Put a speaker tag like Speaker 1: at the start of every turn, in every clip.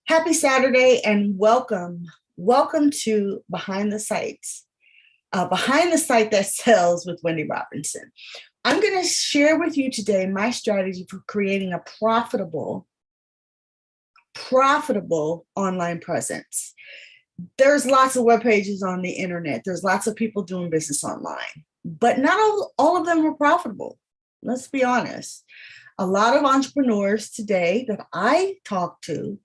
Speaker 1: Happy Saturday and welcome. Welcome to Behind the Sites, Behind the Site That Sells with Wendy Robinson. I'm going to share with you today my strategy for creating a profitable online presence. There's lots of web pages on the internet. There's lots of people doing business online, but not all of them are profitable. Let's be honest. A lot of entrepreneurs today that I talk to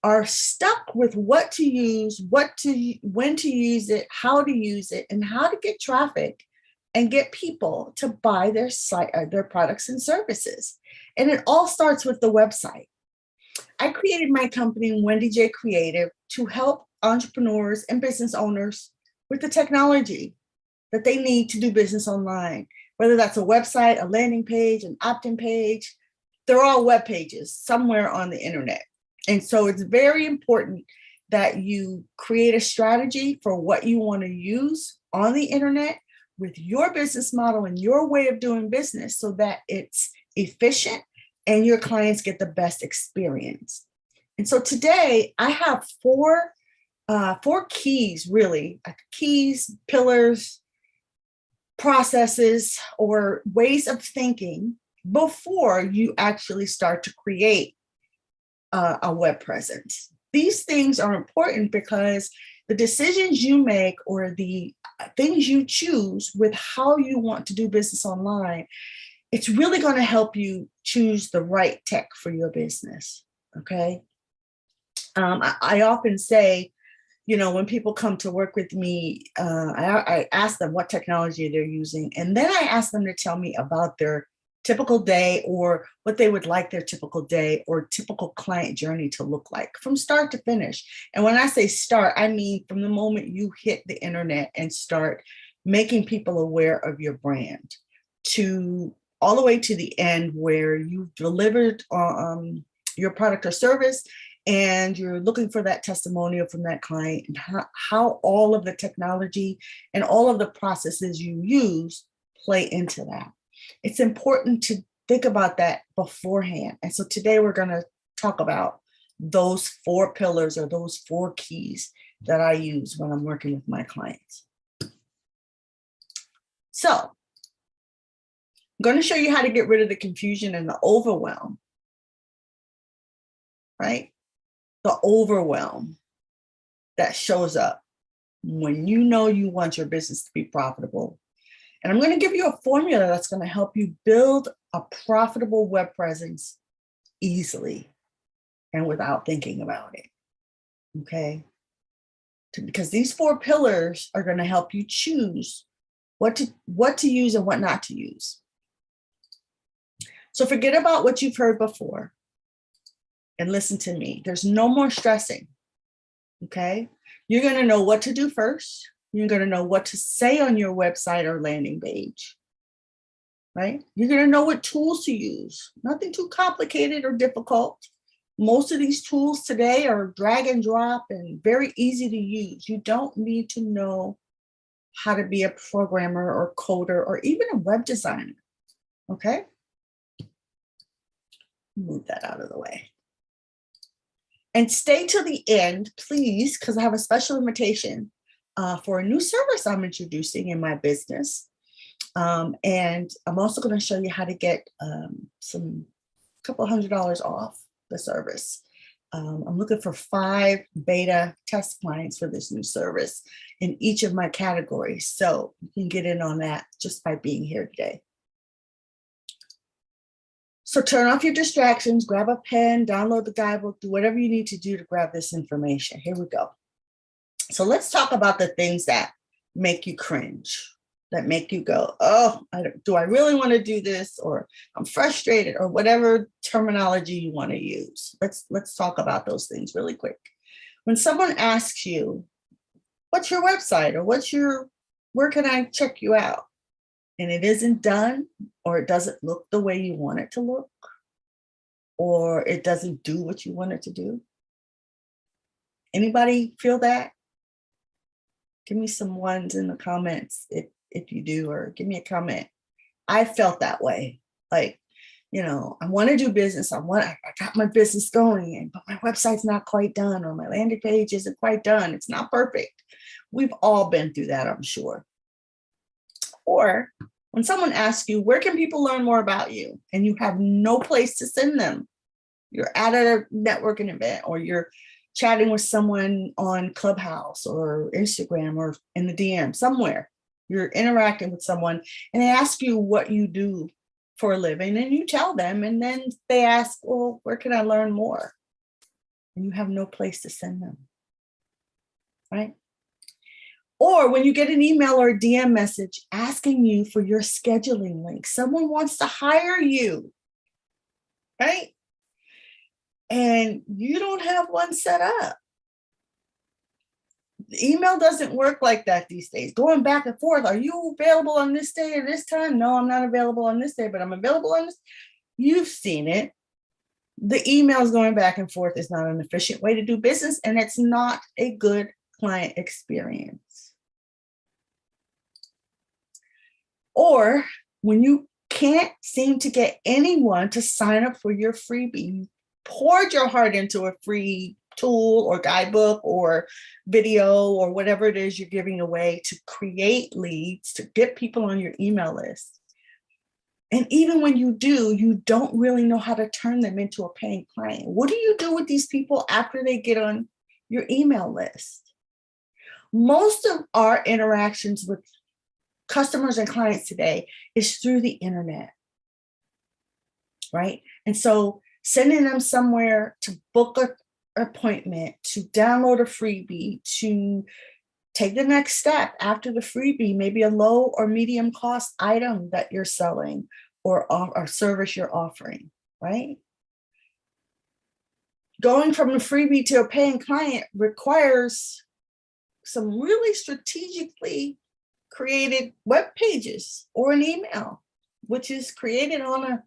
Speaker 1: are stuck with what to use, when to use it, how to use it, and how to get traffic and get people to buy their site, their products and services. And it all starts with the website. I created my company, Wendy J Creative, to help entrepreneurs and business owners with the technology that they need to do business online, whether that's a website, a landing page, an opt-in page. They're all web pages somewhere on the internet. And so it's very important that you create a strategy for what you want to use on the internet with your business model and your way of doing business so that it's efficient and your clients get the best experience. And so today I have four keys, really, keys, pillars, processes, or ways of thinking before you actually start to create a web presence. These things are important because the decisions you make or the things you choose with how you want to do business online, it's really going to help you choose the right tech for your business. Okay. I often say, when people come to work with me, I ask them what technology they're using, and then I ask them to tell me about their typical day or what they would like their typical day or typical client journey to look like from start to finish. And when I say start, I mean from the moment you hit the internet and start making people aware of your brand to all the way to the end where you've delivered your product or service and you're looking for that testimonial from that client, and how all of the technology and all of the processes you use play into that. It's important to think about that beforehand. And so today we're going to talk about those four pillars or those four keys that I use when I'm working with my clients. So I'm going to show you how to get rid of the confusion and the overwhelm, right? The overwhelm that shows up when you know you want your business to be profitable. And I'm going to give you a formula that's going to help you build a profitable web presence easily and without thinking about it. Okay? Because these four pillars are going to help you choose what to use and what not to use. So forget about what you've heard before and listen to me. There's no more stressing. Okay? You're going to know what to do first. You're going to know what to say on your website or landing page, right? You're going to know what tools to use. Nothing too complicated or difficult. Most of these tools today are drag and drop and very easy to use. You don't need to know how to be a programmer or coder or even a web designer, okay? Move that out of the way. And stay till the end, please, because I have a special invitation for a new service I'm introducing in my business. And I'm also going to show you how to get couple $100 off the service. I'm looking for 5 beta test clients for this new service in each of my categories. So you can get in on that just by being here today. So turn off your distractions, grab a pen, download the guidebook, do whatever you need to do to grab this information. Here we go. So let's talk about the things that make you cringe, that make you go, oh, do I really want to do this? Or I'm frustrated, or whatever terminology you want to use. Let's talk about those things really quick. When someone asks you, what's your website? Or where can I check you out? And it isn't done, or it doesn't look the way you want it to look, or it doesn't do what you want it to do. Anybody feel that? Give me some ones in the comments if you do, or give me a comment. I felt that way. Like, I want to do business. I got my business going, but my website's not quite done, or my landing page isn't quite done. It's not perfect. We've all been through that, I'm sure. Or when someone asks you, where can people learn more about you? And you have no place to send them. You're at a networking event, or you're chatting with someone on Clubhouse or Instagram or in the DM somewhere. You're interacting with someone and they ask you what you do for a living, and you tell them, and then they ask, well, where can I learn more? And you have no place to send them, right? Or when you get an email or a DM message asking you for your scheduling link, someone wants to hire you, right? And you don't have one set up. The email doesn't work like that these days. Going back and forth. Are you available on this day or this time? No, I'm not available on this day, but I'm available on this. You've seen it. The emails going back and forth is not an efficient way to do business, and it's not a good client experience. Or when you can't seem to get anyone to sign up for your freebie, you poured your heart into a free tool or guidebook or video or whatever it is you're giving away to create leads, to get people on your email list. And even when you do, you don't really know how to turn them into a paying client. What do you do with these people after they get on your email list? Most of our interactions with customers and clients today is through the internet, right? And so sending them somewhere to book an appointment, to download a freebie, to take the next step after the freebie, maybe a low or medium cost item that you're selling or service you're offering, right? Going from a freebie to a paying client requires some really strategically created web pages or an email, which is created on a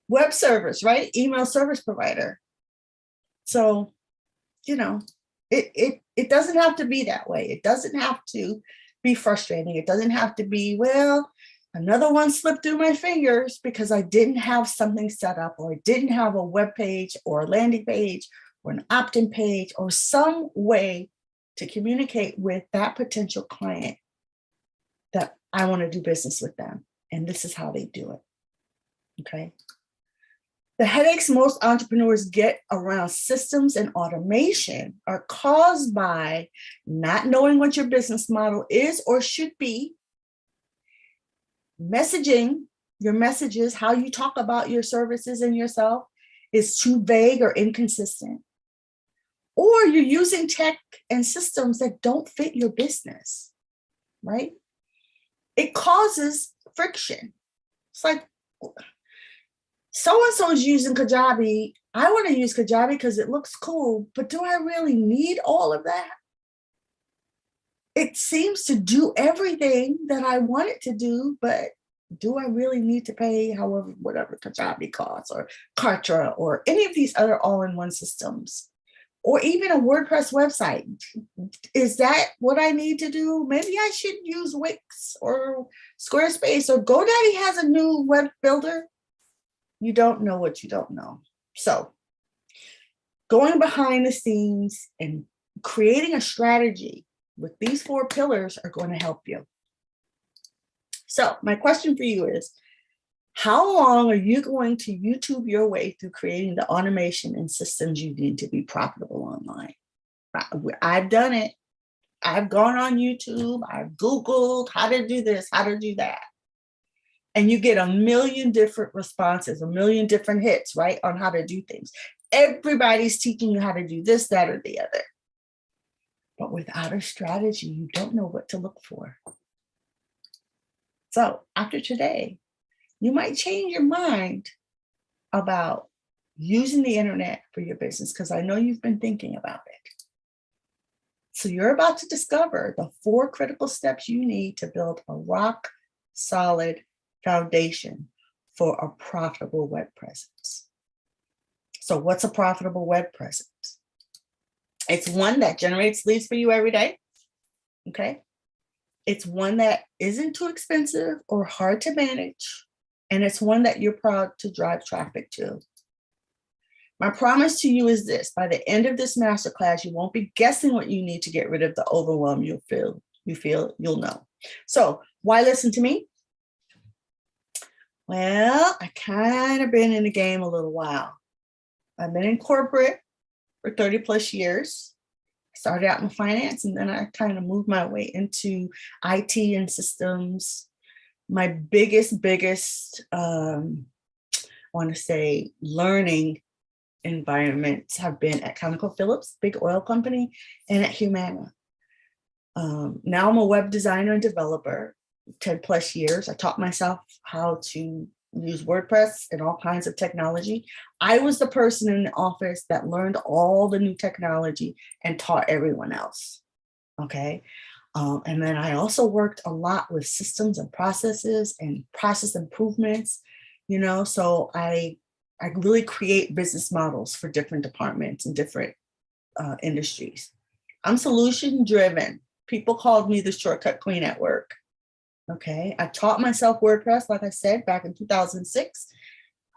Speaker 1: web service, right? Email service provider. So, it doesn't have to be that way. It doesn't have to be frustrating. It doesn't have to be, well, another one slipped through my fingers because I didn't have something set up, or I didn't have a web page or a landing page or an opt-in page or some way to communicate with that potential client that I want to do business with them. And this is how they do it. Okay. The headaches most entrepreneurs get around systems and automation are caused by not knowing what your business model is or should be, messaging, your messages, how you talk about your services and yourself is too vague or inconsistent, or you're using tech and systems that don't fit your business, right? It causes friction. It's like, so-and-so is using Kajabi. I want to use Kajabi because it looks cool, but do I really need all of that? It seems to do everything that I want it to do, but do I really need to pay whatever Kajabi costs, or Kartra, or any of these other all-in-one systems, or even a WordPress website? Is that what I need to do? Maybe I should use Wix or Squarespace, or GoDaddy has a new web builder. You don't know what you don't know. So going behind the scenes and creating a strategy with these 4 pillars are going to help you. So my question for you is, how long are you going to YouTube your way through creating the automation and systems you need to be profitable online? I've done it. I've gone on YouTube. I've Googled how to do this, how to do that. And you get a million different responses, a million different hits, right, on how to do things. Everybody's teaching you how to do this, that, or the other. But without a strategy, you don't know what to look for. So after today, you might change your mind about using the internet for your business, because I know you've been thinking about it. So you're about to discover the 4 critical steps you need to build a rock solid foundation for a profitable web presence. So what's a profitable web presence? It's one that generates leads for you every day. Okay. It's one that isn't too expensive or hard to manage. and it's one that you're proud to drive traffic to. My promise to you is this: by the end of this masterclass, you won't be guessing what you need to get rid of the overwhelm you'll know. So why listen to me? Well, I kind of been in the game a little while. I've been in corporate for 30 plus years. I started out in finance, and then I kind of moved my way into IT and systems. My biggest, I want to say, learning environments have been at ConocoPhillips, big oil company, and at Humana. Now I'm a web designer and developer, 10 plus years. I taught myself how to use WordPress and all kinds of technology. I was the person in the office that learned all the new technology and taught everyone else. Okay. And then I also worked a lot with systems and processes and process improvements, so I really create business models for different departments and different industries. I'm solution driven. People called me the shortcut queen at work. Okay. I taught myself WordPress, like I said, back in 2006.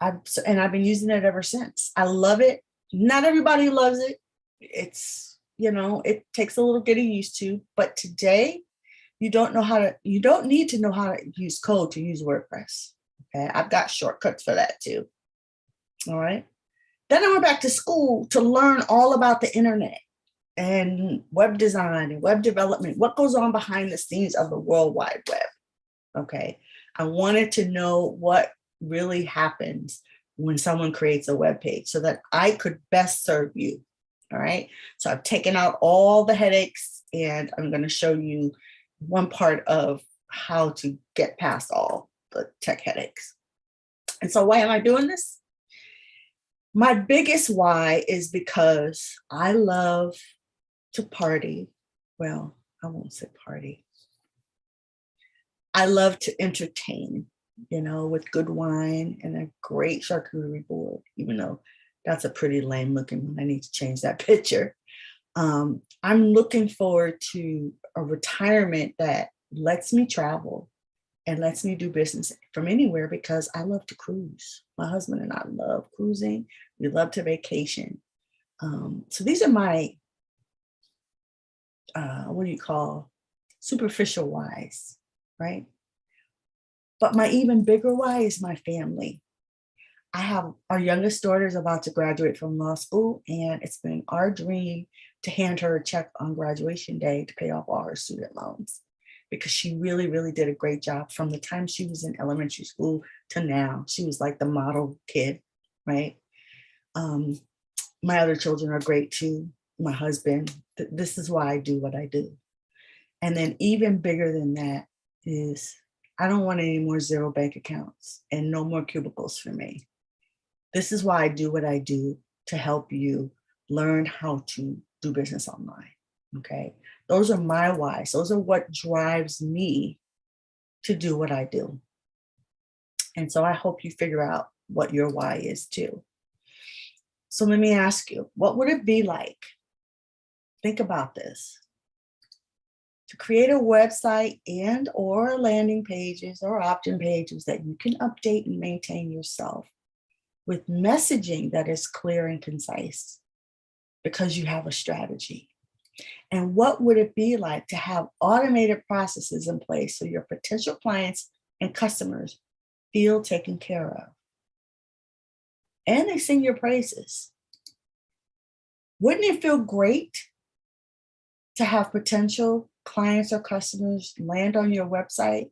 Speaker 1: And I've been using it ever since. I love it. Not everybody loves it. It's, it takes a little getting used to, but today you don't need to know how to use code to use WordPress. Okay. I've got shortcuts for that too. All right. Then I went back to school to learn all about the internet and web design and web development, what goes on behind the scenes of the World Wide Web. Okay. I wanted to know what really happens when someone creates a web page so that I could best serve you. All right. So I've taken out all the headaches, and I'm going to show you one part of how to get past all the tech headaches. And so why am I doing this? My biggest why is because I love to party. Well, I won't say party. I love to entertain, with good wine and a great charcuterie board, even though that's a pretty lame looking one. I need to change that picture. I'm looking forward to a retirement that lets me travel and lets me do business from anywhere, because I love to cruise. My husband and I love cruising. We love to vacation. So these are my, superficial whys, right? But my even bigger why is my family. I have our youngest daughter is about to graduate from law school, and it's been our dream to hand her a check on graduation day to pay off all her student loans, because she really, really did a great job from the time she was in elementary school to now. She was like the model kid, right? My other children are great too. My husband, this is why I do what I do. And then even bigger than that is I don't want any more zero bank accounts and no more cubicles for me. This is why I do what I do, to help you learn how to do business online. Okay. Those are my whys. Those are what drives me to do what I do. And so I hope you figure out what your why is too. So let me ask you, what would it be like? Think about this. To create a website and or landing pages or opt-in pages that you can update and maintain yourself with messaging that is clear and concise, because you have a strategy. And what would it be like to have automated processes in place so your potential clients and customers feel taken care of? And they sing your praises. Wouldn't it feel great to have potential clients or customers land on your website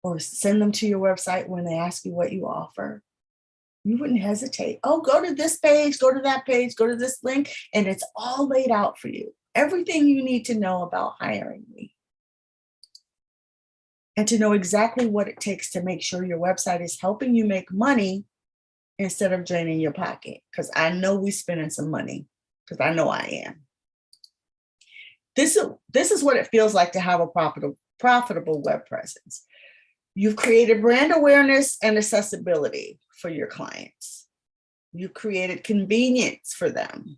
Speaker 1: or send them to your website when they ask you what you offer? You wouldn't hesitate. Oh, go to this page, go to that page, go to this link, and it's all laid out for you. Everything you need to know about hiring me. And to know exactly what it takes to make sure your website is helping you make money instead of draining your pocket. Because I know we're spending some money, because I know I am. This is what it feels like to have a profitable web presence. You've created brand awareness and accessibility for your clients. You've created convenience for them.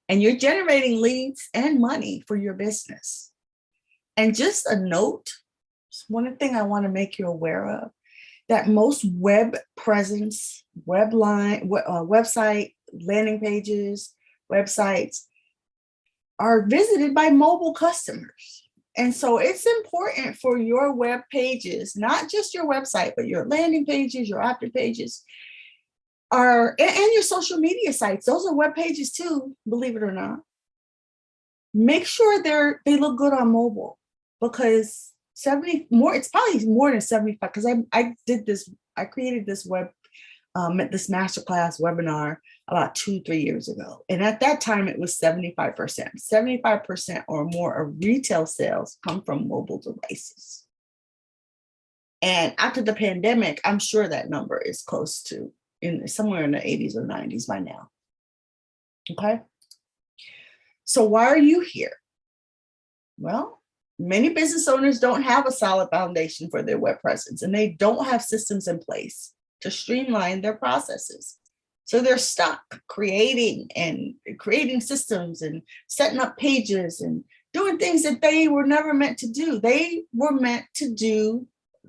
Speaker 1: And you're generating leads and money for your business. And just a note, One thing I want to make you aware of, that most web presence, website, landing pages, websites are visited by mobile customers. And so it's important for your web pages, not just your website, but your landing pages, your opt-in pages, and your social media sites. Those are web pages too, believe it or not. Make sure they look good on mobile, because it's probably more than 75, because I created this this masterclass webinar about 2-3 years ago. And at that time, it was 75%. 75% or more of retail sales come from mobile devices. And after the pandemic, I'm sure that number is close to somewhere in the 80s or 90s by now. Okay. So why are you here? Well, many business owners don't have a solid foundation for their web presence, and they don't have systems in place to streamline their processes. So they're stuck creating systems and setting up pages and doing things that they were never meant to do. They were meant to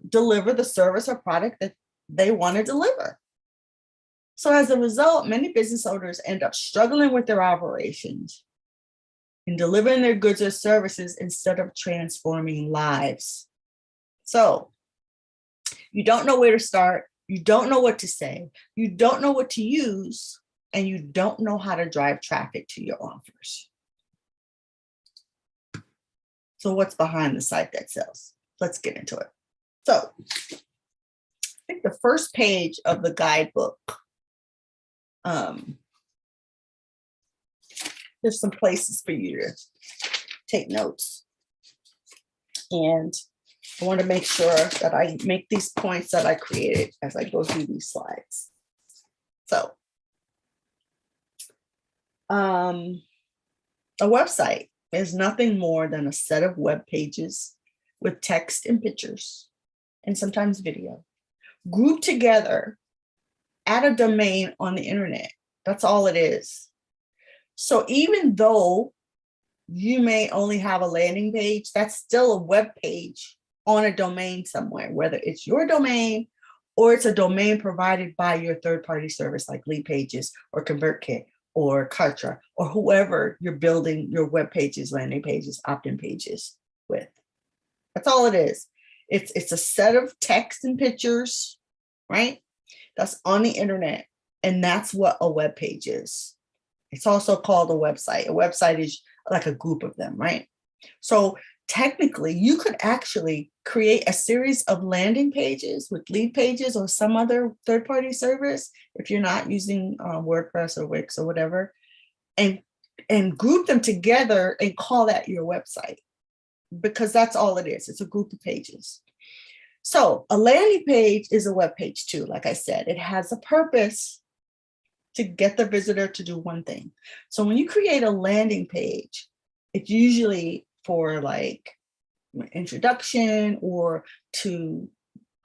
Speaker 1: deliver the service or product that they want to deliver. So as a result, many business owners end up struggling with their operations and delivering their goods or services instead of transforming lives. So you don't know where to start. You don't know what to say. You don't know what to use, and you don't know how to drive traffic to your offers. So what's behind the site that sells? Let's get into it. So I think the first page of the guidebook, there's some places for you to take notes. And I want to make sure that I make these points that I created as I go through these slides. So, a website is nothing more than a set of web pages with text and pictures, and sometimes video, grouped together at a domain on the internet. That's all it is. So even though you may only have a landing page, that's still a web page on a domain somewhere, whether it's your domain or it's a domain provided by your third-party service like Lead Pages or ConvertKit or Kartra or whoever you're building your web pages, landing pages, opt-in pages with. That's all it is. It's a set of text and pictures, right? That's on the internet, and that's what a web page is. It's also called a website. A website is like a group of them, right? So technically, you could actually create a series of landing pages with Lead Pages or some other third-party service, if you're not using WordPress or Wix or whatever, and group them together and call that your website, because that's all it is. It's a group of pages. So a landing page is a web page too. Like I said, it has a purpose to get the visitor to do one thing. So when you create a landing page, it's usually for like introduction or to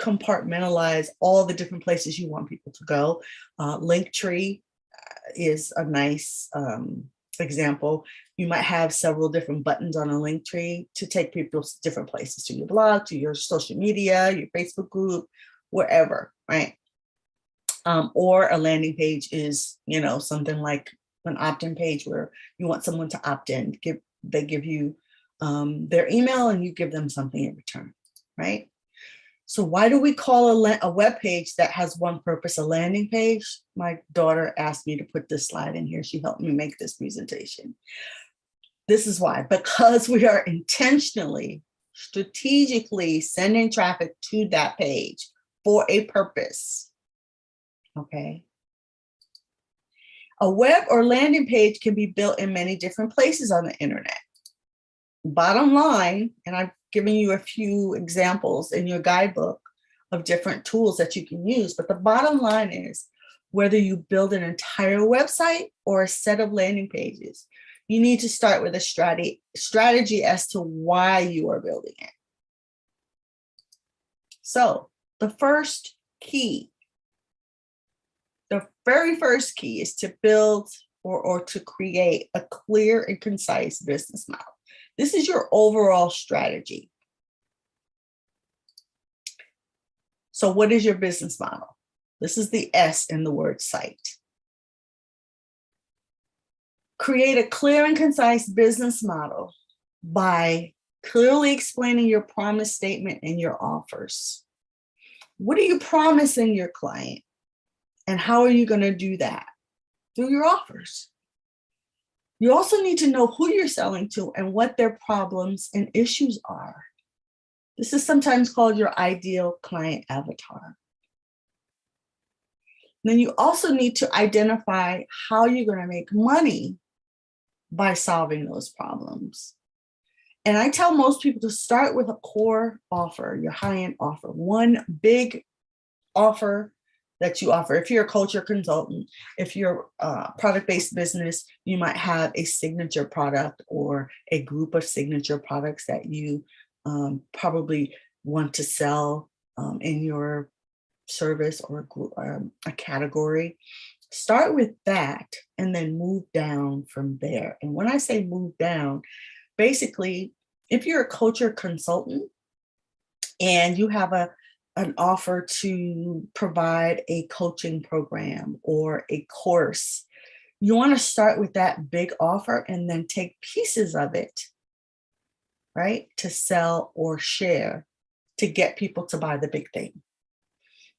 Speaker 1: compartmentalize all the different places you want people to go. Linktree is a nice example. You might have several different buttons on a Linktree to take people to different places, to your blog, to your social media, your Facebook group, wherever, right? Or a landing page is, something like an opt-in page where you want someone to opt in. They give you their email and you give them something in return, right? So why do we call a web page that has one purpose a landing page? My daughter asked me to put this slide in here. She helped me make this presentation. This is why, because we are intentionally, strategically sending traffic to that page for a purpose. Okay. A web or landing page can be built in many different places on the internet. Bottom line, and I've given you a few examples in your guidebook of different tools that you can use, but the bottom line is whether you build an entire website or a set of landing pages, you need to start with a strategy as to why you are building it. So the first key, the very first key is to build or to create a clear and concise business model. This is your overall strategy. So what is your business model? This is the S in the word S.I.T.E. Create a clear and concise business model by clearly explaining your promise statement and your offers. What are you promising your client? And how are you going to do that? Through your offers. You also need to know who you're selling to and what their problems and issues are. This is sometimes called your ideal client avatar. Then you also need to identify how you're going to make money by solving those problems. And I tell most people to start with a core offer, your high-end offer, one big offer that you offer. If you're a culture consultant, if you're a product-based business, you might have a signature product or a group of signature products that you probably want to sell in your service or a, group, a category. Start with that and then move down from there. And when I say move down, basically, if you're a culture consultant and you have an offer to provide a coaching program or a course, you want to start with that big offer and then take pieces of it, right, to sell or share to get people to buy the big thing.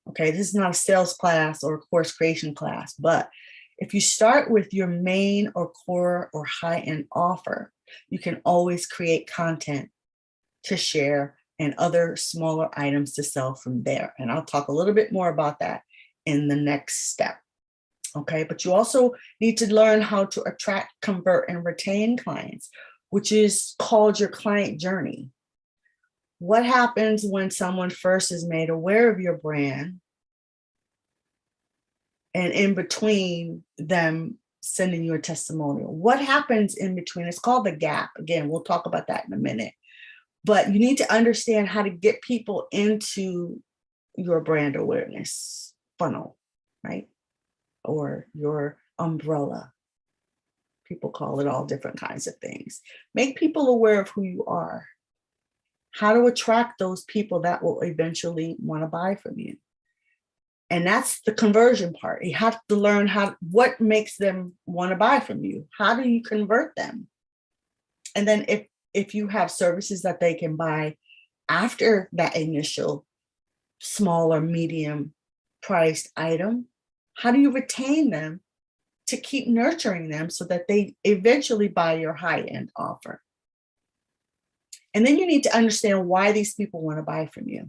Speaker 1: Okay, this is not a sales class or a course creation class, but if you start with your main or core or high-end offer, you can always create content to share and other smaller items to sell from there. And I'll talk a little bit more about that in the next step. Okay, but you also need to learn how to attract, convert, and retain clients, which is called your client journey. What happens when someone first is made aware of your brand and in between them sending you a testimonial? What happens in between? It's called the gap. Again, we'll talk about that in a minute. But you need to understand how to get people into your brand awareness funnel, right? Or your umbrella. People call it all different kinds of things. Make people aware of who you are. How to attract those people that will eventually want to buy from you. And that's the conversion part. You have to learn what makes them want to buy from you. How do you convert them? And then if you have services that they can buy after that initial small or medium priced item, how do you retain them to keep nurturing them so that they eventually buy your high-end offer? And then you need to understand why these people want to buy from you.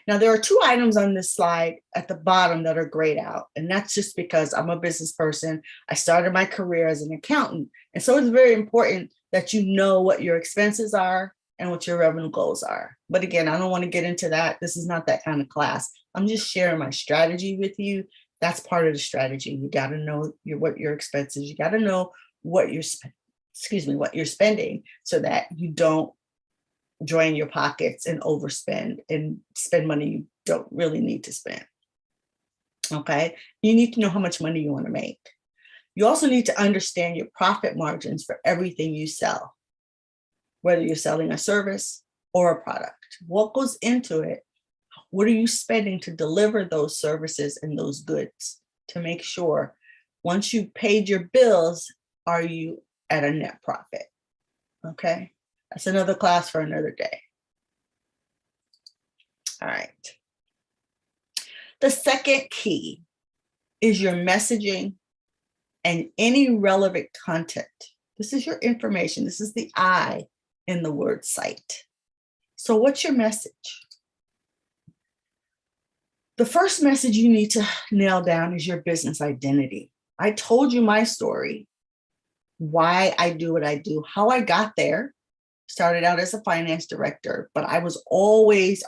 Speaker 1: Now, there are two items on this slide at the bottom that are grayed out. And that's just because I'm a business person. I started my career as an accountant. And so it's very important that you know what your expenses are and what your revenue goals are. But again, I don't want to get into that. This is not that kind of class. I'm just sharing my strategy with you. That's part of the strategy. You got to know what your expenses, you got to know what you're spending so that you don't drain your pockets and overspend and spend money you don't really need to spend. Okay, you need to know how much money you want to make. You also need to understand your profit margins for everything you sell, whether you're selling a service or a product. What goes into it? What are you spending to deliver those services and those goods to make sure once you paid your bills, are you at a net profit? Okay. That's another class for another day. All right. The second key is your messaging and any relevant content. This is your information. This is the I in the word S.I.T.E. So what's your message? The first message you need to nail down is your business identity. I told you my story, why I do what I do, how I got there. Started out as a finance director, but I was always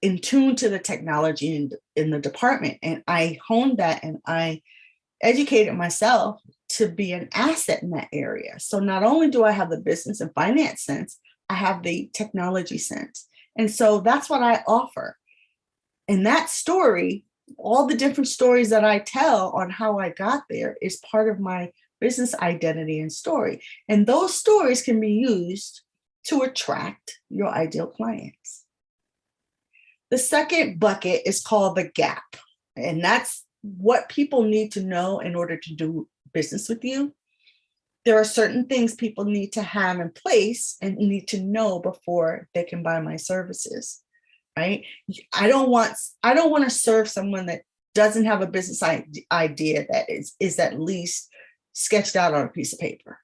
Speaker 1: in tune to the technology in the department. And I honed that and I educated myself to be an asset in that area. So not only do I have the business and finance sense, I have the technology sense. And so that's what I offer. And that story, all the different stories that I tell on how I got there is part of my business identity and story. And those stories can be used to attract your ideal clients. The second bucket is called the gap. And that's what people need to know in order to do business with you. There are certain things people need to have in place and need to know before they can buy my services, right? I don't want to serve someone that doesn't have a business idea that is at least sketched out on a piece of paper.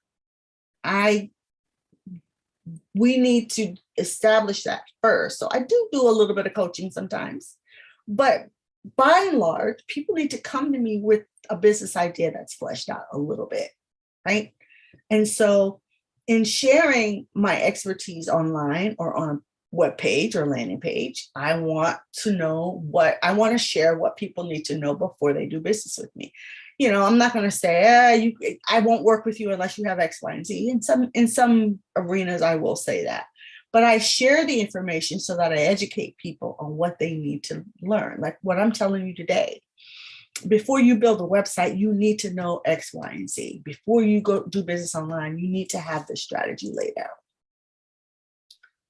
Speaker 1: We need to establish that first. So I do a little bit of coaching sometimes, but by and large, people need to come to me with a business idea that's fleshed out a little bit, right? And so in sharing my expertise online or on a web page or landing page, I want to share what people need to know before they do business with me. You know, I'm not going to say, I won't work with you unless you have X, Y, and Z. In some arenas, I will say that. But I share the information so that I educate people on what they need to learn, like what I'm telling you today. Before you build a website, you need to know X, Y, and Z. Before you go do business online, you need to have the strategy laid out.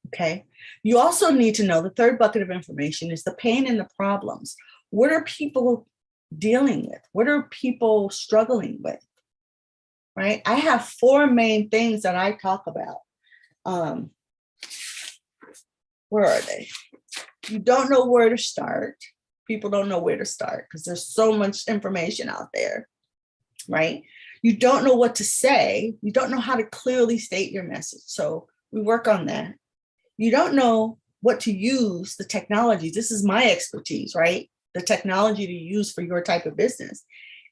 Speaker 1: Okay. You also need to know the third bucket of information is the pain and the problems. What are people dealing with? What are people struggling with? Right? I have 4 main things that I talk about. Where are they? You don't know where to start. People don't know where to start because there's so much information out there, right? You don't know what to say. You don't know how to clearly state your message. So we work on that. You don't know what to use, the technology. This is my expertise, right? The technology to use for your type of business.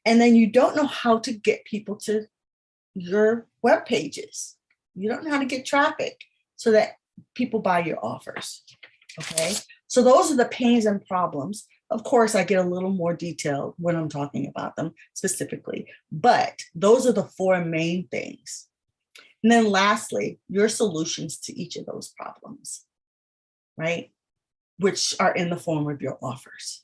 Speaker 1: And then you don't know how to get people to your web pages. You don't know how to get traffic so that people buy your offers, okay? So those are the pains and problems. Of course, I get a little more detailed when I'm talking about them specifically, but those are the 4 main things. And then lastly, your solutions to each of those problems, right? Which are in the form of your offers.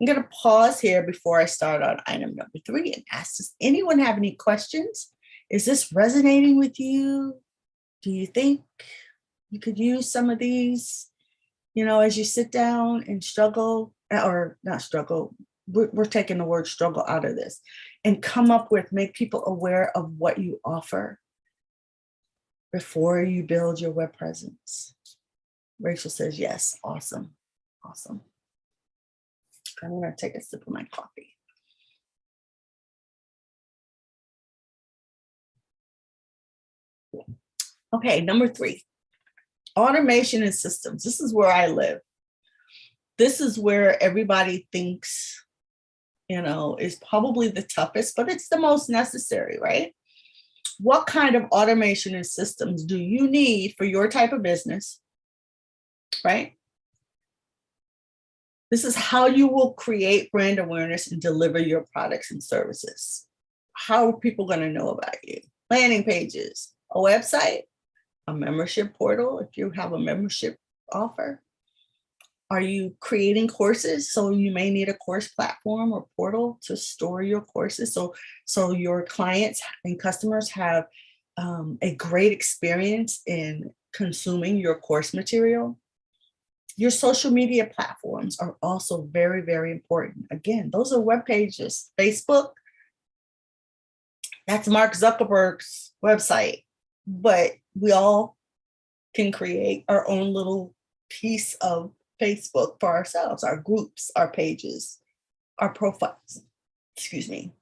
Speaker 1: I'm going to pause here before I start on item number 3 and ask, does anyone have any questions? Is this resonating with you? Do you think you could use some of these, you know, as you sit down and struggle, or not struggle, we're taking the word struggle out of this, and come up with, make people aware of what you offer before you build your web presence? Rachel says yes. Awesome. Awesome. I'm going to take a sip of my coffee. Okay, number 3, automation and systems. This is where I live. This is where everybody thinks, you know, is probably the toughest, but it's the most necessary, right? What kind of automation and systems do you need for your type of business, right? This is how you will create brand awareness and deliver your products and services. How are people going to know about you? Landing pages, a website, a membership portal, if you have a membership offer. Are you creating courses? So you may need a course platform or portal to store your courses. So your clients and customers have a great experience in consuming your course material. Your social media platforms are also very, very important. Again, those are web pages. Facebook, that's Mark Zuckerberg's website, but we all can create our own little piece of Facebook for ourselves, our groups, our pages, our profiles, excuse me,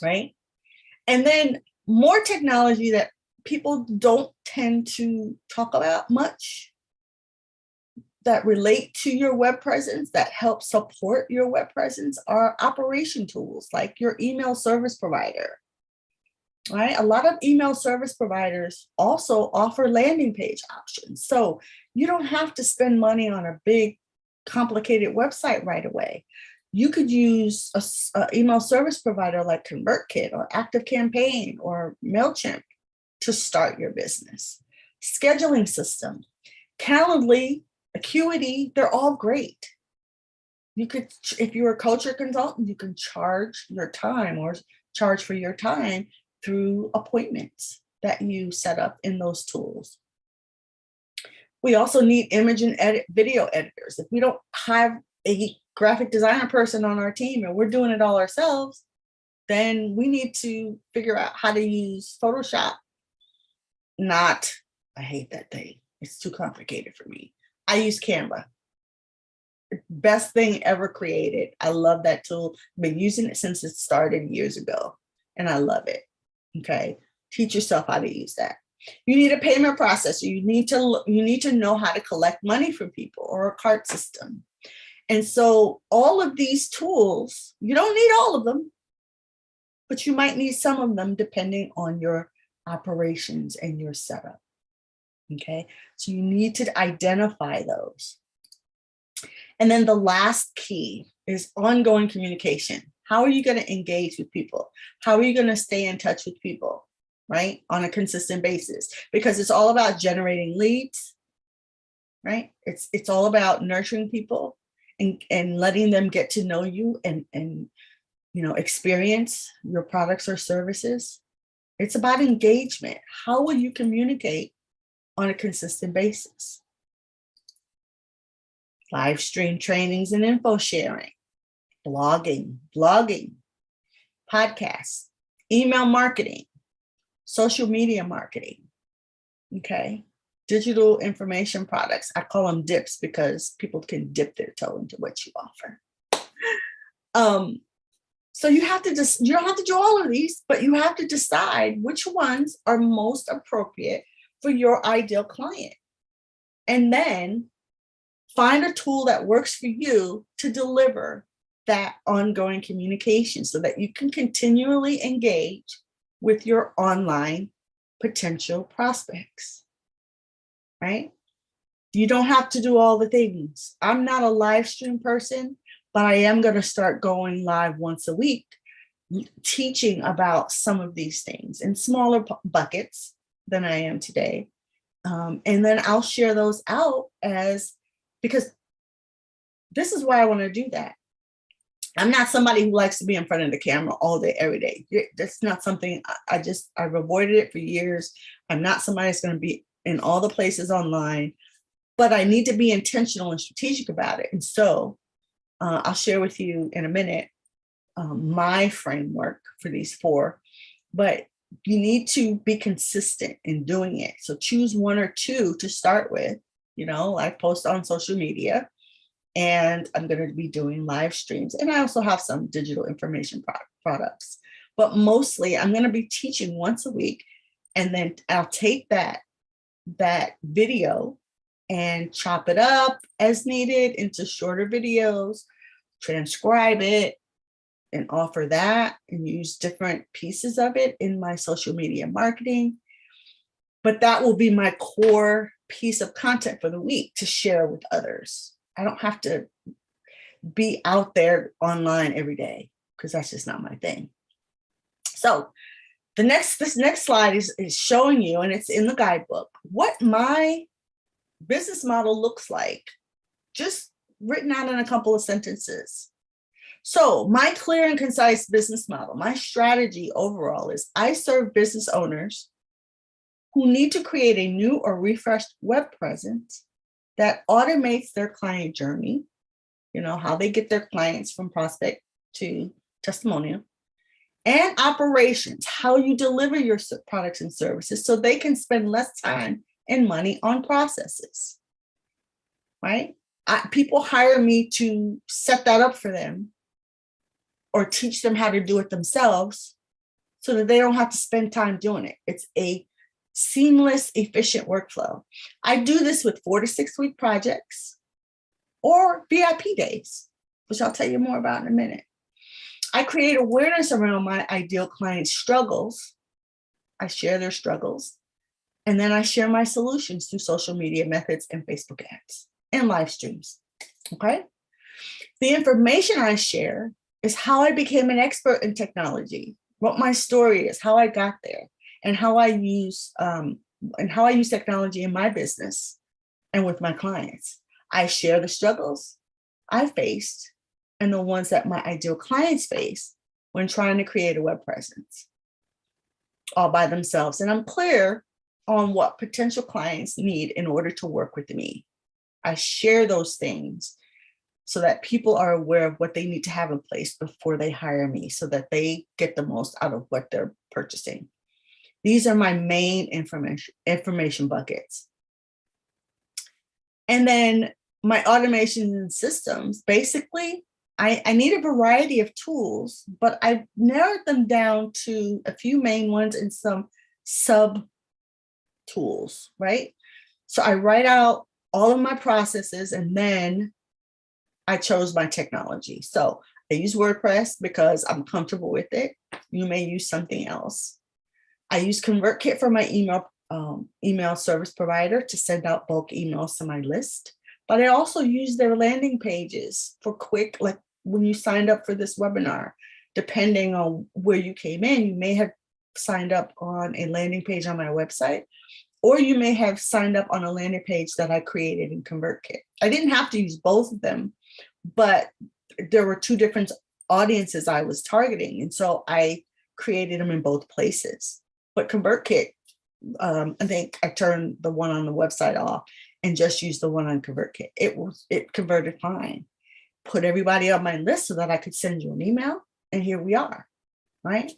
Speaker 1: right? And then more technology that people don't tend to talk about much that relate to your web presence, that help support your web presence, are operation tools like your email service provider, right? A lot of email service providers also offer landing page options. So you don't have to spend money on a big, complicated website right away. You could use an email service provider like ConvertKit or ActiveCampaign or MailChimp to start your business. Scheduling system, Calendly, Acuity, they're all great. You could, if you're a coach or consultant, you can charge your time or charge for your time through appointments that you set up in those tools. We also need image and video editors. If we don't have a graphic designer person on our team and we're doing it all ourselves, then we need to figure out how to use Photoshop. I hate that thing. It's too complicated for me. I use Canva. Best thing ever created. I love that tool. I've been using it since it started years ago, and I love it. Okay, teach yourself how to use that. You need a payment processor. You need to know how to collect money from people, or a cart system. And so all of these tools, you don't need all of them, but you might need some of them depending on your operations and your setup. Okay, so you need to identify those. And then the last key is ongoing communication. How are you going to engage with people? How are you going to stay in touch with people, right? On a consistent basis, because it's all about generating leads, right? It's all about nurturing people and letting them get to know you and experience your products or services. It's about engagement. How will you communicate on a consistent basis? Live stream trainings and info sharing, blogging, podcasts, email marketing, social media marketing, okay? Digital information products. I call them dips because people can dip their toe into what you offer. So you don't have to do all of these, but you have to decide which ones are most appropriate for your ideal client. And then find a tool that works for you to deliver that ongoing communication so that you can continually engage with your online potential prospects, right? You don't have to do all the things. I'm not a live stream person, but I am going to start going live once a week, teaching about some of these things in smaller buckets than I am today. And then I'll share those out because this is why I want to do that. I'm not somebody who likes to be in front of the camera all day, every day. That's not something I've avoided it for years. I'm not somebody that's going to be in all the places online, but I need to be intentional and strategic about it. And so I'll share with you in a minute my framework for these 4, but you need to be consistent in doing it. So choose 1 or 2 to start with. I post on social media, and I'm going to be doing live streams. And I also have some digital information products, but mostly I'm going to be teaching once a week. And then I'll take that video and chop it up as needed into shorter videos, transcribe it, and offer that and use different pieces of it in my social media marketing. But that will be my core piece of content for the week to share with others. I don't have to be out there online every day because that's just not my thing. So this next slide is showing you, and it's in the guidebook, what my business model looks like, just written out in a couple of sentences. So my clear and concise business model, my strategy overall is I serve business owners who need to create a new or refreshed web presence that automates their client journey, how they get their clients from prospect to testimonial, and operations, how you deliver your products and services so they can spend less time and money on processes, right? People hire me to set that up for them or teach them how to do it themselves so that they don't have to spend time doing it. It's a seamless, efficient workflow. I do this with 4 to 6 week projects or VIP days, which I'll tell you more about in a minute. I create awareness around my ideal clients' struggles. I share their struggles, and then I share my solutions through social media methods and Facebook ads and live streams. Okay. The information I share is how I became an expert in technology, what my story is, how I got there, and how I use technology in my business and with my clients. I share the struggles I faced and the ones that my ideal clients face when trying to create a web presence all by themselves. And I'm clear on what potential clients need in order to work with me. I share those things so that people are aware of what they need to have in place before they hire me, so that they get the most out of what they're purchasing. These are my main information buckets. And then my automations and systems, basically, I need a variety of tools, but I've narrowed them down to a few main ones and some sub tools, right? So I write out all of my processes, and then I chose my technology. So I use WordPress because I'm comfortable with it. You may use something else. I use ConvertKit for my email service provider to send out bulk emails to my list. But I also use their landing pages for quick, like when you signed up for this webinar, depending on where you came in, you may have signed up on a landing page on my website, or you may have signed up on a landing page that I created in ConvertKit. I didn't have to use both of them, but there were two different audiences I was targeting. And so I created them in both places. But ConvertKit, I think I turned the one on the website off and just used the one on ConvertKit. It converted fine. Put everybody on my list so that I could send you an email, and here we are, right?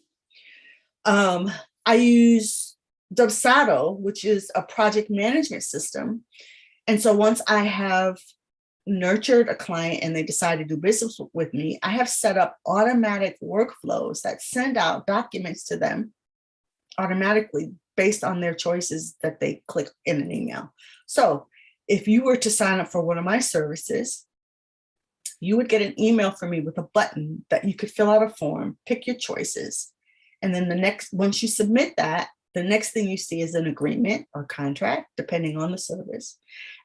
Speaker 1: I use S.I.T.E, which is a project management system. And so once I have nurtured a client and they decide to do business with me, I have set up automatic workflows that send out documents to them automatically based on their choices that they click in an email. So if you were to sign up for one of my services, you would get an email from me with a button that you could fill out a form, pick your choices. And then once you submit that, the next thing you see is an agreement or contract, depending on the service.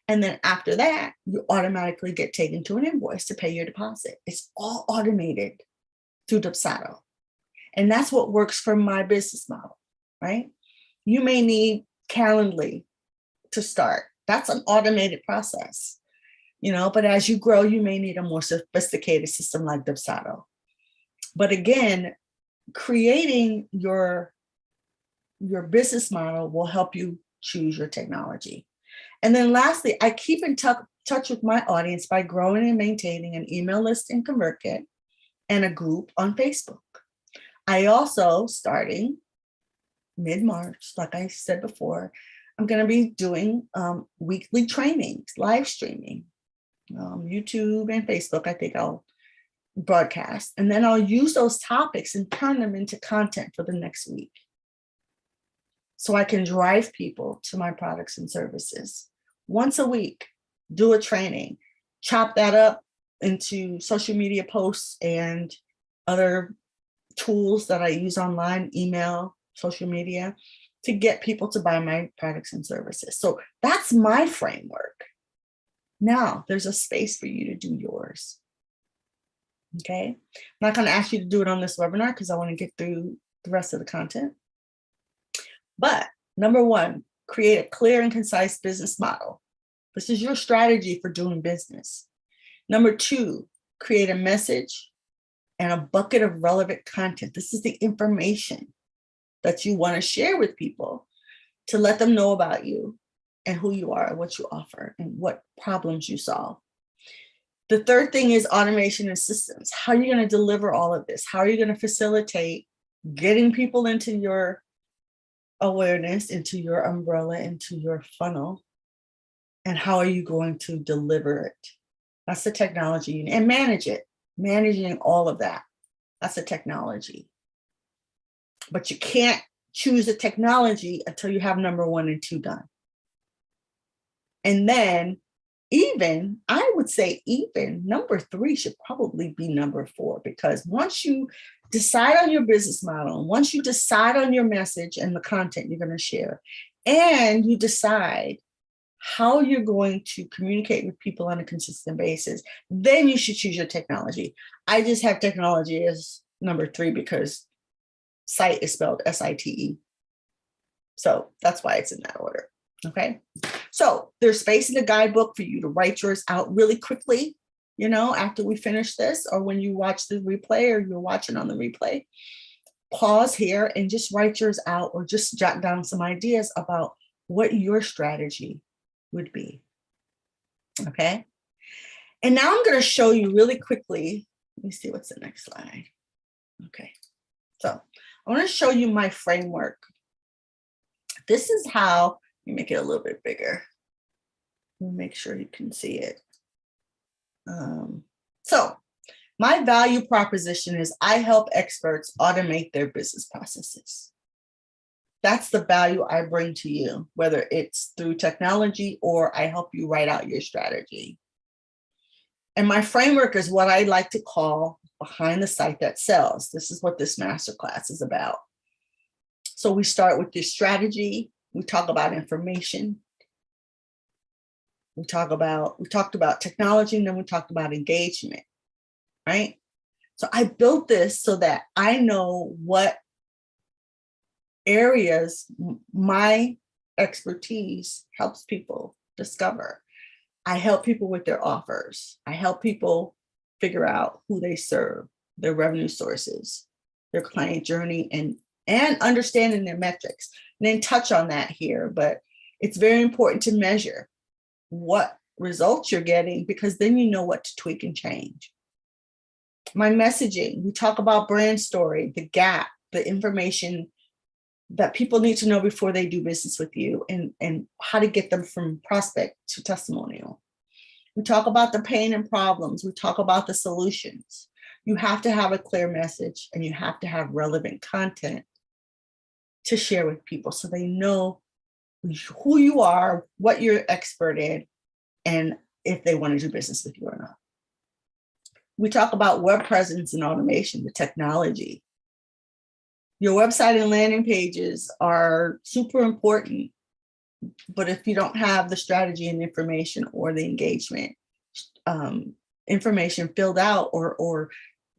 Speaker 1: And then after that, you automatically get taken to an invoice to pay your deposit. It's all automated through S.I.T.E. And that's what works for my business model, right? You may need Calendly to start. That's an automated process, but as you grow, you may need a more sophisticated system like S.I.T.E. But again, creating your business model will help you choose your technology. And then lastly, I keep in touch with my audience by growing and maintaining an email list in ConvertKit and a group on Facebook. I also, starting mid-March, like I said before, I'm going to be doing weekly trainings, live streaming, YouTube and Facebook. I think I'll broadcast, and then I'll use those topics and turn them into content for the next week, so I can drive people to my products and services. Once a week, do a training, chop that up into social media posts and other tools that I use online, email, social media, to get people to buy my products and services. So that's my framework. Now there's a space for you to do yours. Okay, I'm not going to ask you to do it on this webinar because I want to get through the rest of the content. But number one, create a clear and concise business model. This is your strategy for doing business. Number two, create a message and a bucket of relevant content. This is the information that you want to share with people to let them know about you and who you are and what you offer and what problems you solve. The third thing is automation and systems. How are you going to deliver all of this? How are you going to facilitate getting people into your awareness, into your umbrella, into your funnel? And how are you going to deliver it? That's the technology. And manage it. Managing all of that. That's the technology. But you can't choose a technology until you have number 1 and 2 done. And then I would say number 3 should probably be number 4, because once you decide on your business model, once you decide on your message and the content you're going to share, and you decide how you're going to communicate with people on a consistent basis, then you should choose your technology. I just have technology as number 3 because S.I.T.E is spelled S-I-T-E. So that's why it's in that order. Okay. So there's space in the guidebook for you to write yours out really quickly, after we finish this, or when you watch the replay or you're watching on the replay, pause here and just write yours out, or just jot down some ideas about what your strategy would be. Okay. And now I'm going to show you really quickly. Let me see what's the next slide. Okay. So I want to show you my framework. This is how, let me make it a little bit bigger. Make sure you can see it. So my value proposition is I help experts automate their business processes. That's the value I bring to you, whether it's through technology or I help you write out your strategy. And my framework is what I like to call behind the site that sells. This is what this masterclass is about. So we start with your strategy. We talk about information. We talked about technology, and then we talked about engagement, right? So I built this so that I know what areas my expertise helps people discover. I help people with their offers. I help people figure out who they serve, their revenue sources, their client journey, and understanding their metrics. And then touch on that here, but it's very important to measure what results you're getting, because then you know what to tweak and change. My messaging, we talk about brand story, the gap, the information that people need to know before they do business with you, and how to get them from prospect to testimonial. We talk about the pain and problems. We talk about the solutions. You have to have a clear message, and you have to have relevant content to share with people so they know who you are, what you're expert in, and if they want to do business with you or not. We talk about web presence and automation, the technology. Your website and landing pages are super important, but if you don't have the strategy and information or the engagement information filled out, or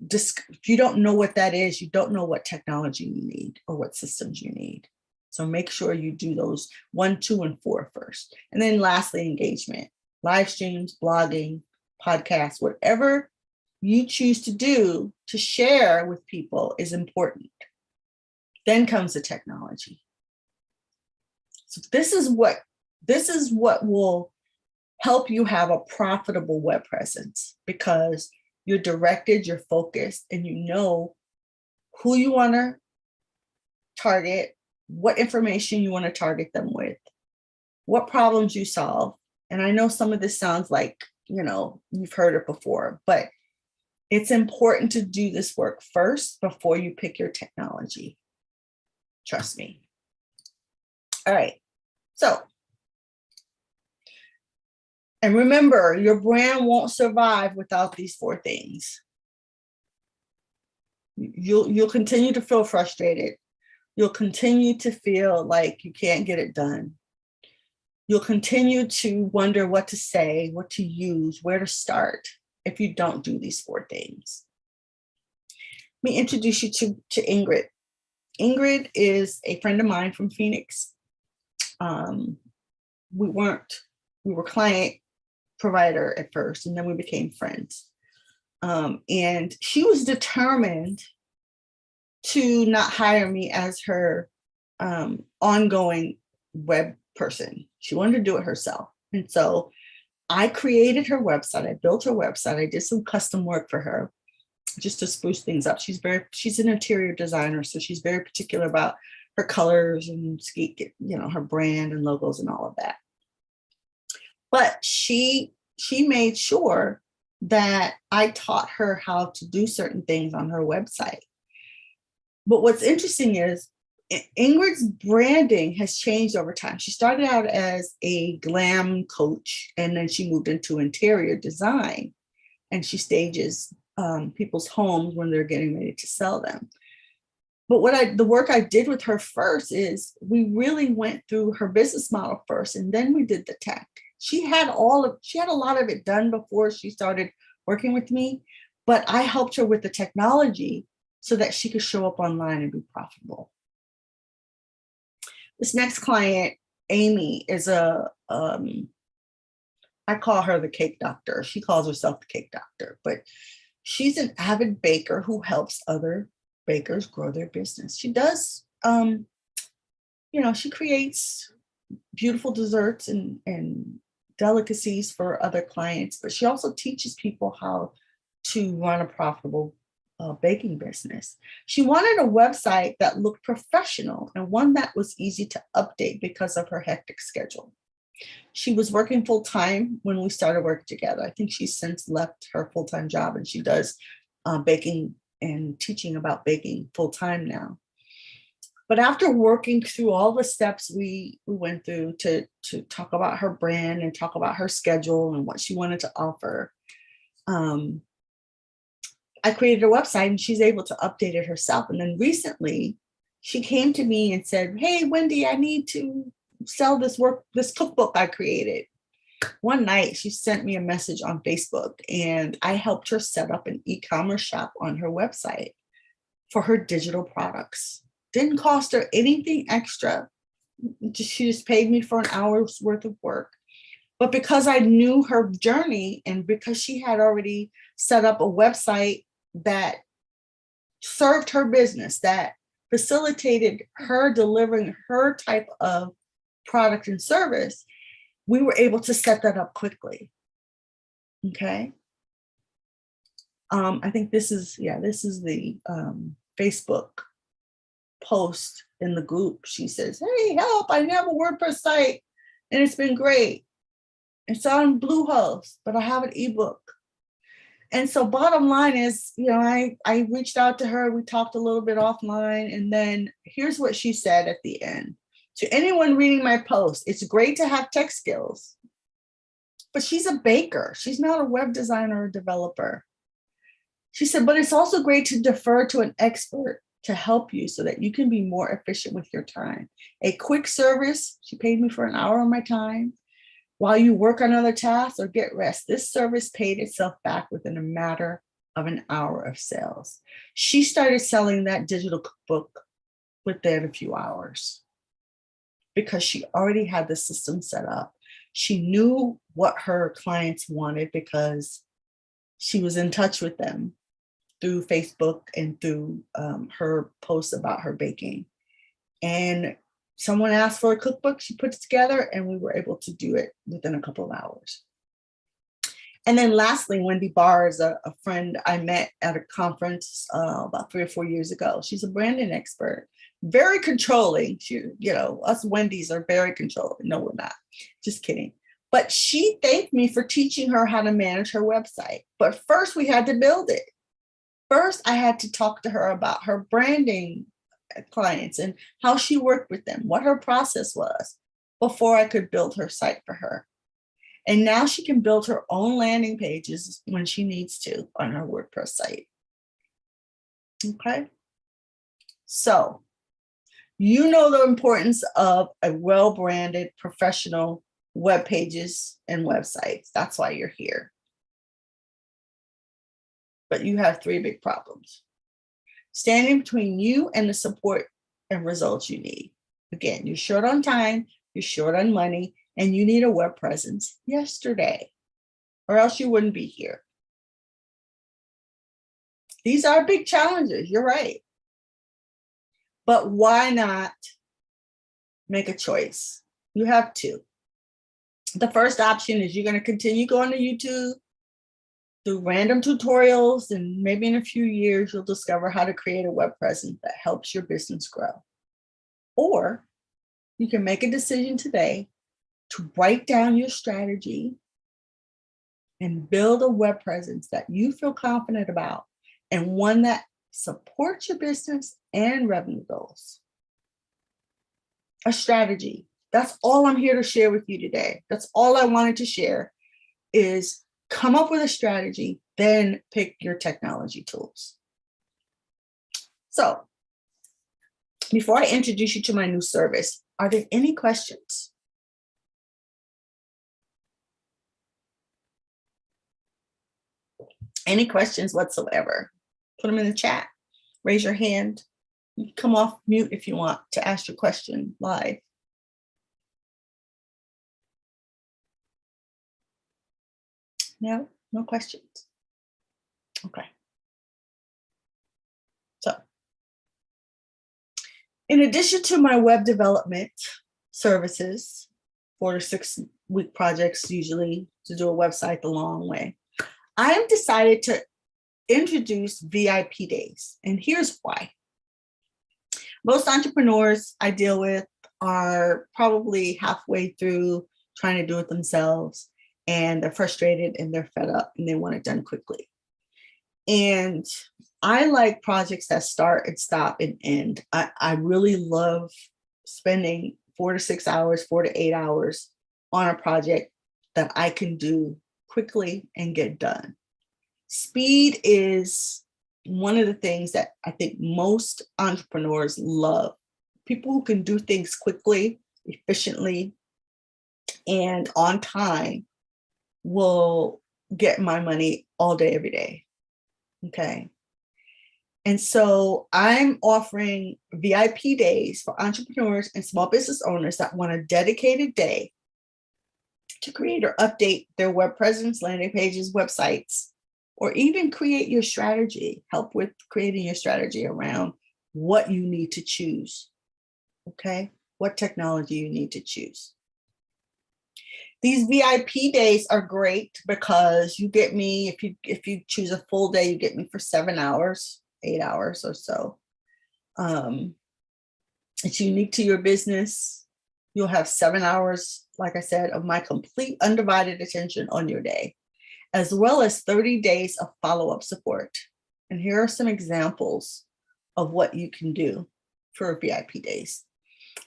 Speaker 1: just, if you don't know what that is, you don't know what technology you need or what systems you need. So make sure you do those 1, 2, and 4 first. And then lastly, engagement, live streams, blogging, podcasts, whatever you choose to do to share with people is important. Then comes the technology. So this is what will help you have a profitable web presence, because you're directed, you're focused, and you know who you want to target, what information you want to target them with, what problems you solve. And I know some of this sounds like, you've heard it before, but it's important to do this work first before you pick your technology. Trust me. All right. So, and remember, your brand won't survive without these 4 things. You'll continue to feel frustrated. You'll continue to feel like you can't get it done. You'll continue to wonder what to say, what to use, where to start if you don't do these 4 things. Let me introduce you to Ingrid. Ingrid is a friend of mine from Phoenix. We were client provider at first, and then we became friends. And she was determined to not hire me as her ongoing web person. She wanted to do it herself. And so I created her website. I built her website. I did some custom work for her just to spruce things up. She's an interior designer, so she's very particular about her colors and her brand and logos and all of that. But she made sure that I taught her how to do certain things on her website. But what's interesting is Ingrid's branding has changed over time. She started out as a glam coach, and then she moved into interior design, and she stages people's homes when they're getting ready to sell them. But the work I did with her first is we really went through her business model first, and then we did the tech. She had a lot of it done before she started working with me, but I helped her with the technology so that she could show up online and be profitable. This next client, Amy, is I call her the cake doctor. She calls herself the cake doctor, but she's an avid baker who helps other bakers grow their business. She does, she creates beautiful desserts and delicacies for other clients, but she also teaches people how to run a profitable baking business. She wanted a website that looked professional and one that was easy to update because of her hectic schedule. She was working full time when we started working together. I think she's since left her full time job and she does baking and teaching about baking full time now. But after working through all the steps we went through to talk about her brand and talk about her schedule and what she wanted to offer, I created a website and she's able to update it herself. And then recently she came to me and said, "Hey, Wendy, I need to sell this cookbook I created." One night she sent me a message on Facebook and I helped her set up an e-commerce shop on her website for her digital products. Didn't cost her anything extra. She just paid me for an hour's worth of work. But because I knew her journey and because she had already set up a website that served her business, that facilitated her delivering her type of product and service, we were able to set that up quickly. Okay. I think this is the Facebook post in the group. She says, "Hey, help, I have a WordPress site and it's been great. It's on Bluehost, but I have an ebook." And so bottom line is, I reached out to her, we talked a little bit offline, and then here's what she said at the end. "To anyone reading my post, it's great to have tech skills, but she's a baker. She's not a web designer or developer." She said, "But it's also great to defer to an expert to help you so that you can be more efficient with your time. A quick service," she paid me for an hour of my time, "while you work on other tasks or get rest. This service paid itself back within a matter of an hour of sales." She started selling that digital cookbook within a few hours because she already had the system set up. She knew what her clients wanted because she was in touch with them through Facebook and through her posts about her baking. And someone asked for a cookbook, she put it together, and we were able to do it within a couple of hours. And then lastly, Wendy Barr is a friend I met at a conference about 3 or 4 years ago. She's a branding expert, very controlling. Us Wendy's are very controlling. No, we're not. Just kidding. But she thanked me for teaching her how to manage her website. But first we had to build it. First, I had to talk to her about her branding clients and how she worked with them, what her process was before I could build her site for her. And now she can build her own landing pages when she needs to on her WordPress site. Okay. So, the importance of a well-branded professional web pages and websites. That's why you're here. But you have 3 big problems standing between you and the support and results you need. Again, you're short on time, you're short on money, and you need a web presence yesterday, or else you wouldn't be here. These are big challenges, you're right. But why not make a choice? You have 2. The first option is you're going to continue going to YouTube, do random tutorials, and maybe in a few years, you'll discover how to create a web presence that helps your business grow. Or you can make a decision today to write down your strategy and build a web presence that you feel confident about and one that supports your business and revenue goals. A strategy. That's all I'm here to share with you today. That's all I wanted to share is come up with a strategy, then pick your technology tools. So, before I introduce you to my new service, are there any questions? Any questions whatsoever? Put them in the chat. Raise your hand. You can come off mute if you want to ask your question live. No questions. Okay. So, in addition to my web development, services, 4 to 6 week projects usually to do a website the long way. I have decided to introduce VIP days, and here's why. Most entrepreneurs I deal with are probably halfway through trying to do it themselves, and they're frustrated and they're fed up and they want it done quickly. And I like projects that start and stop and end. I really love spending 4 to 6 hours, 4 to 8 hours on a project that I can do quickly and get done. Speed is one of the things that I think most entrepreneurs love. People who can do things quickly, efficiently, and on time will get my money all day, every day. Okay. And so I'm offering VIP days for entrepreneurs and small business owners that want a dedicated day to create or update their web presence, landing pages, websites, or even create your strategy, help with creating your strategy around what you need to choose. Okay. What technology you need to choose. These VIP days are great because you get me, if you choose a full day, you get me for 7 hours, 8 hours or so. It's unique to your business. You'll have 7 hours, like I said, of my complete undivided attention on your day, as well as 30 days of follow-up support. And here are some examples of what you can do for VIP days.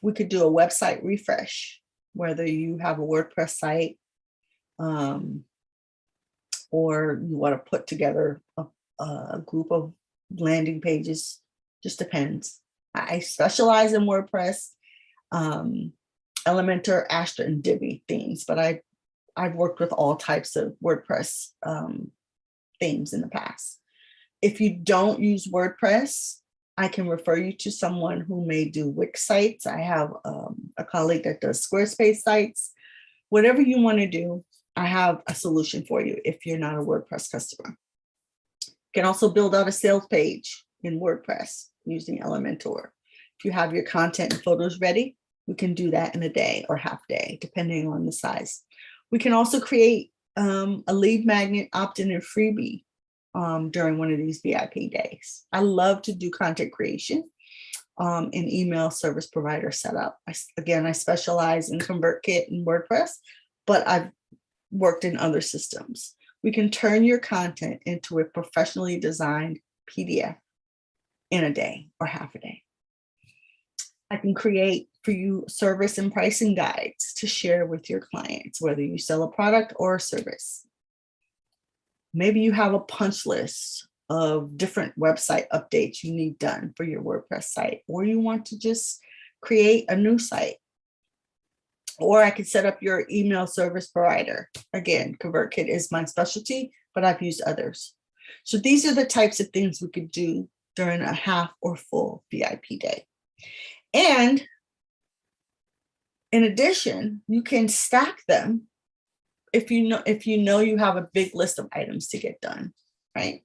Speaker 1: We could do a website refresh, whether you have a WordPress site or you want to put together a group of landing pages, just depends. I specialize in WordPress, Elementor, Astra, and Divi themes, but I've worked with all types of WordPress themes in the past. If you don't use WordPress, I can refer you to someone who may do Wix sites. I have a colleague that does Squarespace sites. Whatever you want to do, I have a solution for you if you're not a WordPress customer. You can also build out a sales page in WordPress using Elementor. If you have your content and photos ready, we can do that in a day or half day, depending on the size. We can also create a lead magnet opt-in and freebie during one of these VIP days. I love to do content creation and email service provider setup. I specialize in ConvertKit and WordPress, but I've worked in other systems. We can turn your content into a professionally designed PDF in a day or half a day. I can create for you service and pricing guides to share with your clients, whether you sell a product or a service. Maybe you have a punch list of different website updates you need done for your WordPress site, or you want to just create a new site. Or I could set up your email service provider. Again, ConvertKit is my specialty, but I've used others. So these are the types of things we could do during a half or full VIP day. And in addition, you can stack them if you know you have a big list of items to get done, right?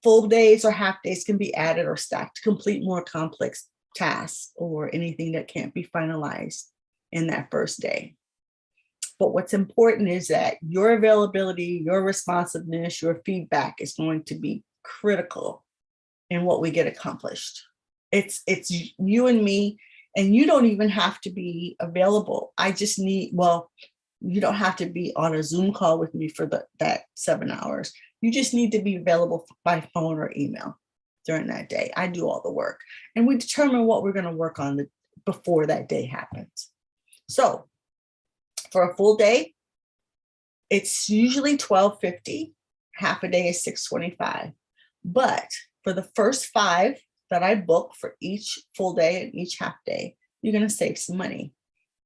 Speaker 1: Full days or half days can be added or stacked to complete more complex tasks or anything that can't be finalized in that first day. But what's important is that your availability, your responsiveness, your feedback is going to be critical in what we get accomplished. It's you and me, and you don't even have to be available. You don't have to be on a Zoom call with me for that 7 hours. You just need to be available by phone or email during that day. I do all the work, and we determine what we're going to work on before that day happens. So for a full day, it's usually $12.50. Half a day is $6.25. But for the first 5 that I book for each full day and each half day, you're going to save some money.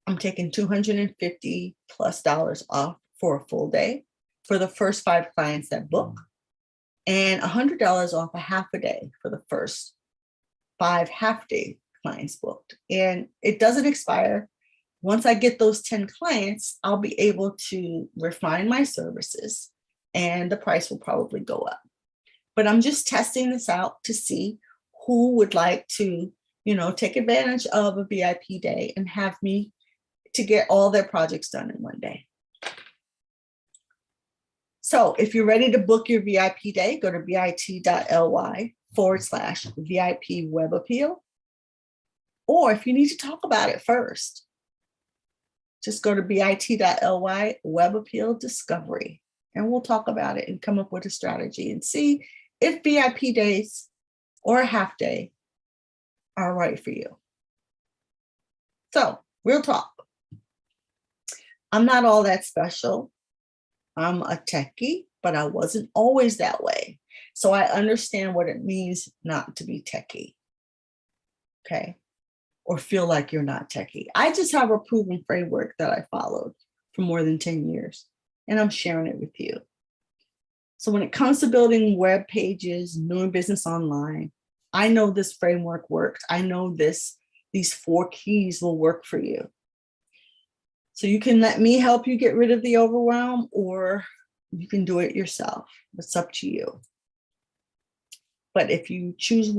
Speaker 1: I'm taking $250+ off for a full day for the first 5 clients that book, and $100 off a half a day for the first 5 half day clients booked. And it doesn't expire. Once I get those 10 clients, I'll be able to refine my services and the price will probably go up. But I'm just testing this out to see who would like to, take advantage of a VIP day and have me to get all their projects done in one day. So if you're ready to book your VIP day, go to bit.ly/VIP web appeal. Or if you need to talk about it first, just go to bit.ly web appeal discovery, and we'll talk about it and come up with a strategy and see if VIP days or a half day are right for you. So real talk. I'm not all that special. I'm a techie, but I wasn't always that way. So I understand what it means not to be techie. Okay. Or feel like you're not techie. I just have a proven framework that I followed for more than 10 years, and I'm sharing it with you. So when it comes to building web pages, doing business online, I know this framework works. I know these 4 keys will work for you. So you can let me help you get rid of the overwhelm, or you can do it yourself. It's up to you. But if you choose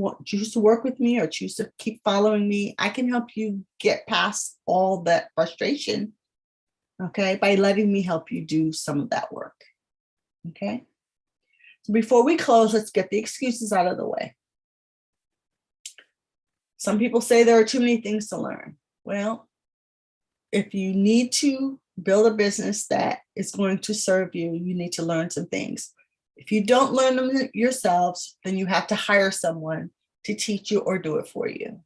Speaker 1: to work with me or choose to keep following me, I can help you get past all that frustration, okay, by letting me help you do some of that work, okay? So before we close, let's get the excuses out of the way. Some people say there are too many things to learn. Well, if you need to build a business that is going to serve you, you need to learn some things. If you don't learn them yourselves, then you have to hire someone to teach you or do it for you.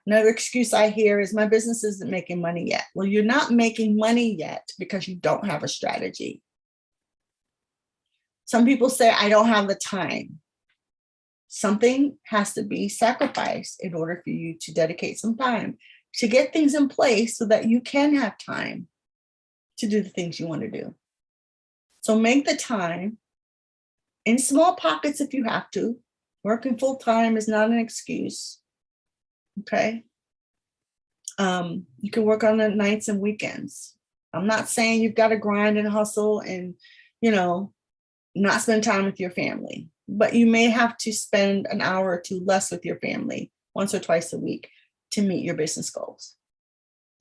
Speaker 1: Another excuse I hear is my business isn't making money yet. Well, you're not making money yet because you don't have a strategy. Some people say, I don't have the time. Something has to be sacrificed in order for you to dedicate some time to get things in place so that you can have time to do the things you want to do. So make the time in small pockets if you have to. Working full time is not an excuse. Okay. You can work on the nights and weekends. I'm not saying you've got to grind and hustle and, not spend time with your family, but you may have to spend an hour or two less with your family once or twice a week to meet your business goals.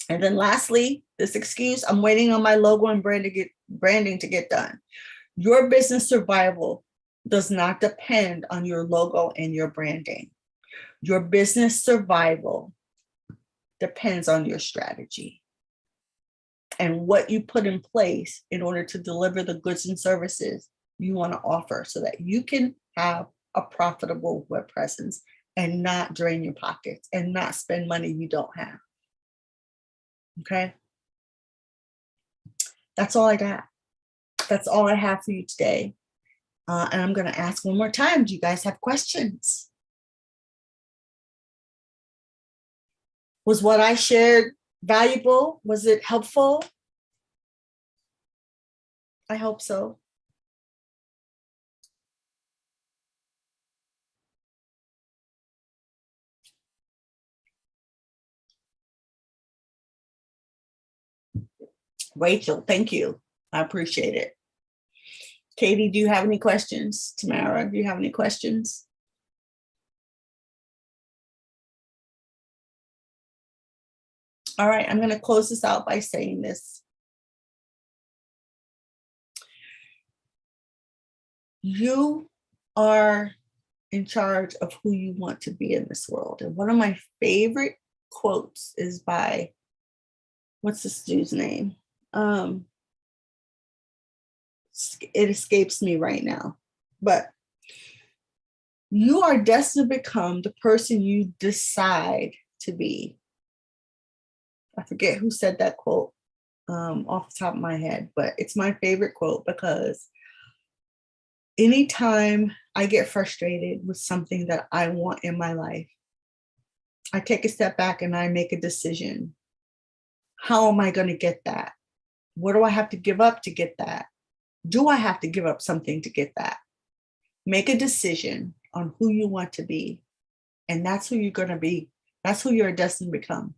Speaker 1: And then lastly, this excuse, I'm waiting on my logo and branding to get done. Your business survival does not depend on your logo and your branding. Your business survival depends on your strategy and what you put in place in order to deliver the goods and services you want to offer so that you can have a profitable web presence and not drain your pockets and not spend money you don't have. Okay. That's all I got. That's all I have for you today. And I'm going to ask one more time. Do you guys have questions? Was what I shared valuable? Was it helpful? I hope so. Rachel, thank you. I appreciate it. Katie, do you have any questions? Tamara, do you have any questions? All right, I'm going to close this out by saying this. You are in charge of who you want to be in this world. And one of my favorite quotes is by, what's this dude's name? It escapes me right now, but you are destined to become the person you decide to be. I forget who said that quote off the top of my head, but it's my favorite quote because anytime I get frustrated with something that I want in my life, I take a step back and I make a decision. How am I going to get that? What do I have to give up to get that? Do I have to give up something to get that? Make a decision on who you want to be, and that's who you're going to be. That's who you're destined to become.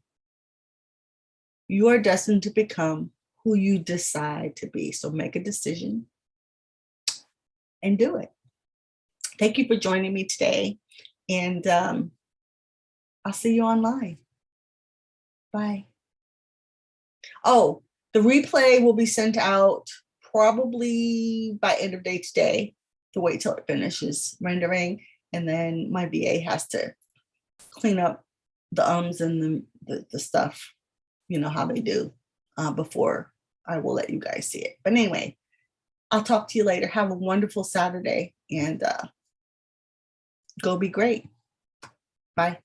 Speaker 1: You are destined to become who you decide to be. So make a decision and do it. Thank you for joining me today, and I'll see you online. Bye. Oh, the replay will be sent out probably by end of day today, to wait till it finishes rendering. And then my VA has to clean up the ums and the stuff, you know how they do, before I will let you guys see it. But anyway, I'll talk to you later. Have a wonderful Saturday, and go be great. Bye.